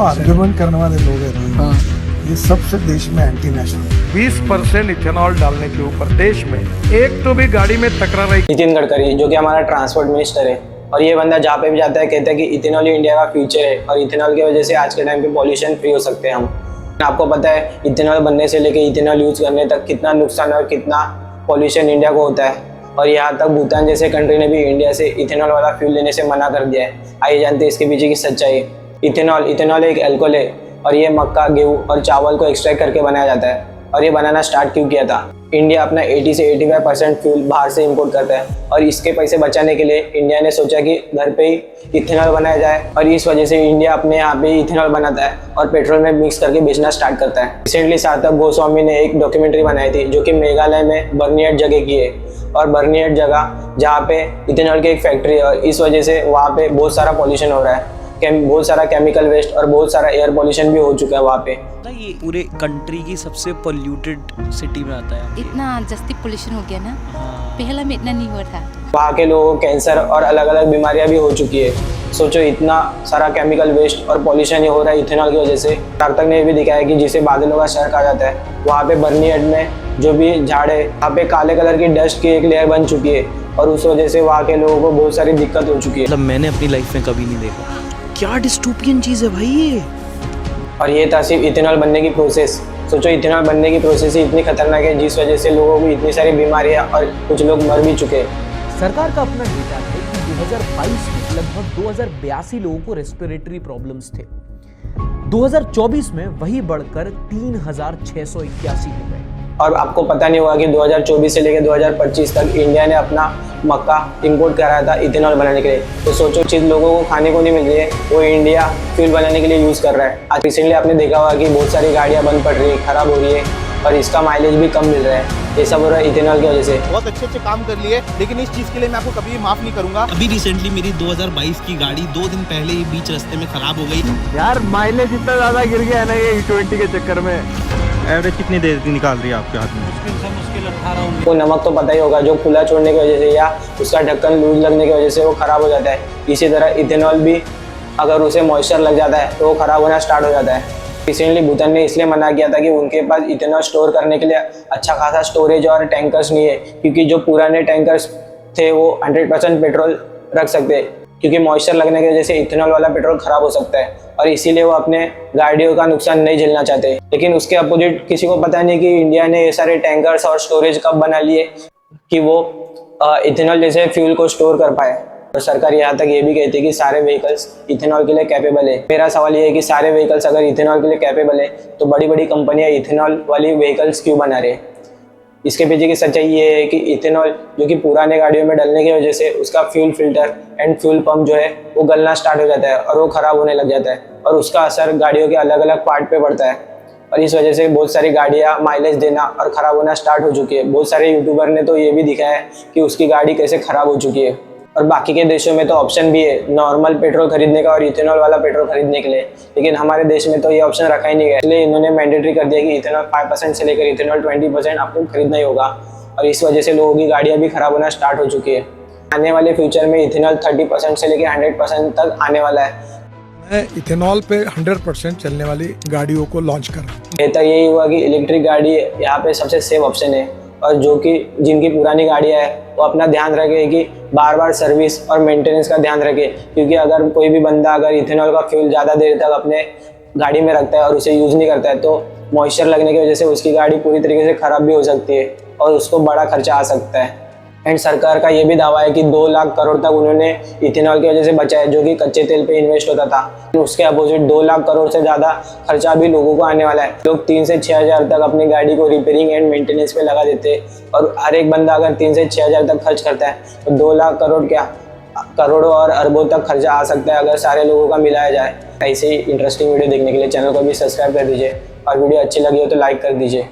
Argument करने वाले लोग हैं ना, ये सबसे देश में एंटी नेशनल। 20% इथेनॉल डालने के ऊपर देश में एक तो भी गाड़ी में तकरार रही। नितिन गडकरी जो कि हमारा ट्रांसपोर्ट मिनिस्टर है, और ये बंदा जहाँ पे भी जाता है कहता है कि इथेनॉल ही इंडिया का फ्यूचर है और इथेनॉल की वजह से आज के टाइम पे पॉल्यूशन फ्री हो सकते हैं हम। आपको पता है इथेनॉल बनने से लेके इथेनॉल यूज़ करने तक कितना नुकसान और कितना पॉल्यूशन इंडिया को होता है, और यहाँ तक भूटान जैसे कंट्री ने भी इंडिया से इथेनॉल वाला फ्यूल लेने से मना कर दिया है। आइए जानते हैं इसके पीछे की सच्चाई। इथेनॉल एक अल्कोहल है और ये मक्का, गेहूँ और चावल को एक्सट्रैक्ट करके बनाया जाता है। और ये बनाना स्टार्ट क्यों किया था? इंडिया अपना 80 से 85% फ्यूल बाहर से इंपोर्ट करता है, और इसके पैसे बचाने के लिए इंडिया ने सोचा कि घर पे ही इथेनॉल बनाया जाए, और इस वजह से इंडिया अपने यहाँ पे इथेनॉल बनाता है और पेट्रोल में मिक्स करके बेचना स्टार्ट करता है। रिसेंटली सार्थक गोस्वामी ने एक डॉक्यूमेंट्री बनाई थी जो कि मेघालय में बर्निहाट जगह की है, और बर्निहाट जगह जहाँ पे इथेनॉल की एक फैक्ट्री है, और इस वजह से वहाँ पे बहुत सारा पॉल्यूशन हो रहा है, बहुत सारा केमिकल वेस्ट और बहुत सारा एयर पॉल्यूशन भी हो चुका है वहाँ पे। ये पूरे कंट्री की सबसे पोल्यूटेड सिटी में आता है। इतना जस्ती पोल्यूशन हो गया ना, पहला में इतना नहीं हुआ था। वहाँ के लोगों को कैंसर और अलग अलग बीमारियाँ भी हो चुकी है। सोचो इतना सारा केमिकल वेस्ट और पॉल्यूशन हो रहा है इथेनॉल की वजह से। सार्थक ने भी दिखाया कि जिसे बादलों का शहर कहा जाता है, वहाँ पे बर्निहाट में जो भी झाड़ है वहाँ पे काले कलर की डस्ट की एक लेयर बन चुकी है, और उस वजह से वहाँ के लोगों को बहुत सारी दिक्कत हो चुकी है। मतलब मैंने अपनी लाइफ में कभी नहीं देखा। क्या डिस्टोपियन चीज़ है भाई ये। और ये था सिर्फ इथेनॉल बनने की प्रोसेस। सोचो इथेनॉल बनने की प्रोसेस ही इतनी खतरनाक है जिस वजह से लोगों को इतनी सारी बीमारियां और कुछ लोग मर भी चुके हैं। सरकार का अपना डेटा है कि 2022 में लगभग 2082 लोगों को रेस्पिरेटरी प्रॉब्लम्स थे। 2024 में वही बढ़कर 3681 हो गए। और आपको पता नहीं होगा कि 2024 से लेकर 2025 तक इंडिया ने अपना मक्का इंपोर्ट कराया था इथेनॉल बनाने के लिए। तो सोचो चीज़ लोगों को खाने को नहीं मिल रही है, वो इंडिया फ्यूल बनाने के लिए यूज़ कर रहा है। आज रिसेंटली आपने देखा होगा कि बहुत सारी गाड़ियाँ बंद पड़ रही है, ख़राब हो रही है, और इसका माइलेज भी कम मिल रहा है। ये सब हो रहा है इथेनॉल की वजह से। बहुत अच्छे काम कर लिए, लेकिन इस चीज़ के लिए मैं आपको कभी माफ़ नहीं करूँगा। अभी रिसेंटली मेरी 2022 की गाड़ी 2 दिन पहले ही बीच रास्ते में ख़राब हो गई। यार माइलेज इतना ज़्यादा गिर गया है ना ये E20 के चक्कर में। एवरेज कितनी देर की निकाल रही है आपके हाथ में? वो नमक तो पता ही होगा, जो खुला छोड़ने की वजह से या उसका ढक्कन लूज लगने की वजह से वो ख़राब हो जाता है। इसी तरह इथेनॉल भी अगर उसे मॉइस्चर लग जाता है तो वो ख़राब होना स्टार्ट हो जाता है। रिसेंटली भूटान ने इसलिए मना किया था कि उनके पास इथेनॉल स्टोर करने के लिए अच्छा खासा स्टोरेज और टैंकर्स नहीं है, क्योंकि जो पुराने टैंकर्स थे वो 100% पेट्रोल रख सकते हैं, क्योंकि मॉइस्चर लगने की वजह से इथेनॉल वाला पेट्रोल ख़राब हो सकता है, और इसीलिए वो अपने गाड़ियों का नुकसान नहीं झेलना चाहते। लेकिन उसके अपोजिट किसी को पता नहीं कि इंडिया ने ये सारे टैंकर्स और स्टोरेज कब बना लिए कि वो इथेनॉल जैसे फ्यूल को स्टोर कर पाए। और सरकार यहाँ तक ये भी कहती है कि सारे व्हीकल्स इथेनॉल के लिए कैपेबल है। मेरा सवाल ये है कि सारे व्हीकल्स अगर इथेनॉल के लिए कैपेबल है तो बड़ी बड़ी कंपनियाँ इथेनॉल वाली व्हीकल्स क्यों बना रहे हैं? इसके पीछे की सच्चाई ये है कि इथेनॉल जो कि पुराने गाड़ियों में डलने की वजह से उसका fuel filter and fuel pump जो है वो गलना स्टार्ट हो जाता है और वो ख़राब होने लग जाता है, और उसका असर गाड़ियों के अलग अलग पार्ट पे पड़ता है, और इस वजह से बहुत सारी गाड़ियाँ माइलेज देना और ख़राब होना स्टार्ट हो चुकी है। बहुत सारे यूट्यूबर ने तो ये भी दिखाया है कि उसकी गाड़ी कैसे ख़राब हो चुकी है। और बाकी के देशों में तो ऑप्शन भी है नॉर्मल पेट्रोल खरीदने का और इथेनॉल वाला पेट्रोल खरीदने के लिए, लेकिन हमारे देश में तो ये ऑप्शन रखा ही नहीं गया। इसलिए इन्होंने मैंडेटरी कर दिया कि इथेनॉल 5% से लेकर इथेनॉल 20% आपको खरीदना ही होगा, और इस वजह से लोगों की गाड़ियाँ भी ख़राब होना स्टार्ट हो चुकी है। आने वाले फ्यूचर में इथेनॉल 30% से लेकर 100% तक आने वाला है। मैं इथेनॉल पे 100% चलने वाली गाड़ियों को लॉन्च कर रहा हूँ। बेहतर यही हुआ कि इलेक्ट्रिक गाड़ी यहाँ पे सबसे सेफ ऑप्शन है, और जो कि जिनकी पुरानी गाड़ियाँ है वो अपना ध्यान रखे कि बार बार सर्विस और मेंटेनेंस का ध्यान रखे, क्योंकि अगर कोई भी बंदा अगर इथेनॉल का फ्यूल ज़्यादा देर तक अपने गाड़ी में रखता है और उसे यूज़ नहीं करता है तो मॉइस्चर लगने की वजह से उसकी गाड़ी पूरी तरीके से ख़राब भी हो सकती है और उसको बड़ा खर्चा आ सकता है। एंड सरकार का ये भी दावा है कि 2 लाख करोड़ तक उन्होंने इथेनॉल की वजह से बचाया, जो कि कच्चे तेल पे इन्वेस्ट होता था। उसके अपोजिट 2 लाख करोड़ से ज़्यादा खर्चा भी लोगों को आने वाला है। लोग 3 से 6 हज़ार तक अपनी गाड़ी को रिपेयरिंग एंड मेंटेनेंस पे लगा देते हैं, और हर एक बंदा अगर 3 से 6 हज़ार तक खर्च करता है तो 2 लाख करोड़ क्या करोड़ों और अरबों तक खर्चा आ सकता है अगर सारे लोगों का मिलाया जाए। ऐसे ही इंटरेस्टिंग वीडियो देखने के लिए चैनल को भी सब्सक्राइब कर दीजिए, और वीडियो अच्छी लगी हो तो लाइक कर दीजिए।